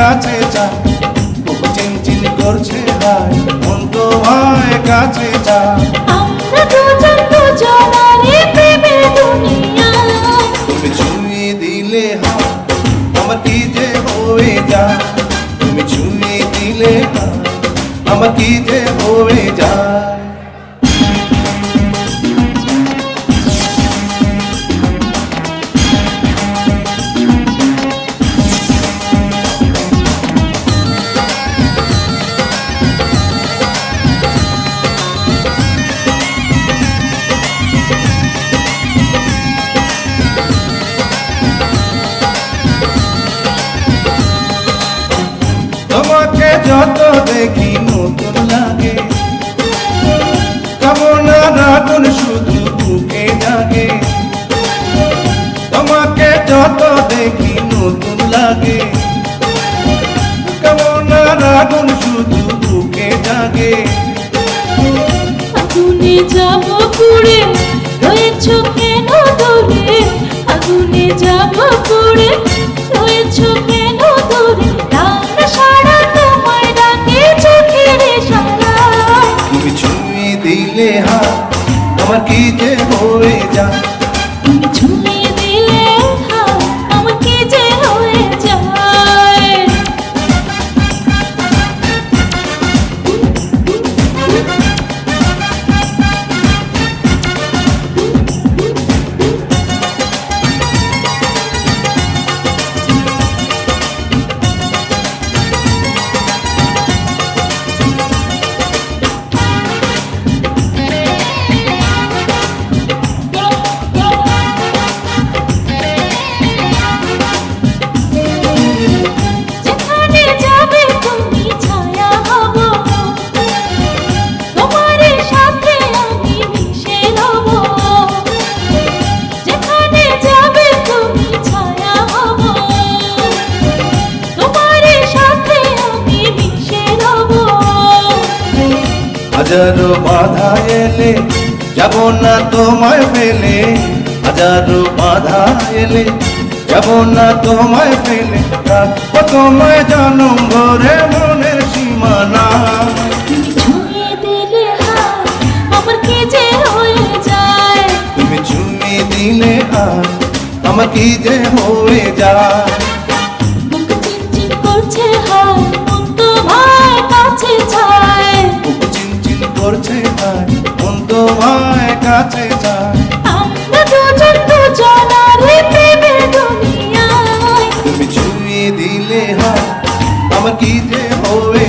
কাছে চায়, বুক চিনচিন করছে হায়, মন তোমায় কাছে চায়। আমরা দুজন দুজনারে প্রেমের দুনিয়ায়। তুমি ছুঁয়ে দিলে হাত আমার কি যে হয়ে যায়, তুমি ছুঁয়ে দিলে হাত আমার কি যে হয়ে যায়। তোমাকে যত দেখি নতুন লাগে, কামনার আগুন শুধু বুকে জাগে। তোমাকে যত দেখি নতুন লাগে, কামনার আগুন শুধু বুকে জাগে। আগুনে যাব পুড়ে রয়েছ কেন দূরে, আগুনে যাব পুড়ে রয়েছ কেন দূরে, রান্না সারা তোমায় ডাকে চোখের ইশারায়। তুমি ছুঁয়ে দিলে হাত আমার কি যে হয়ে যায়, তুমি ছুঁয়ে দিলে হাত আমার কি যে হয়ে যায়। যেখানে যাবে তুমি ছায়া হব, তোমার সাথে আমি মিশে রব। যেখানে যাবে তুমি ছায়া হব, তোমার সাথে আমি মিশে রব। হাজারো বাধা এলে যাব না তোমায় ফেলে, হাজারো বাধা এলে যাব না তোমায় ফেলে, রাখবো তোমায় জনম ভরে মনের সীমানা। তুমি ছুঁয়ে দিলে হাত আমার কি যে হয়ে যায়, তুমি ছুঁয়ে দিলে হাত আমার কি যে হয়ে যায়। বুক চিনচিন করছে হায়, মন তোমায় কাছে চায়। বুক চিনচিন করছে হায়, মন তোমায় কাছে যায়। আমরা দুজন দুজনারে প্রেমের দুনিয়ায়। তুমি ছুঁয়ে দিলে হাত আমার কি যে হয়ে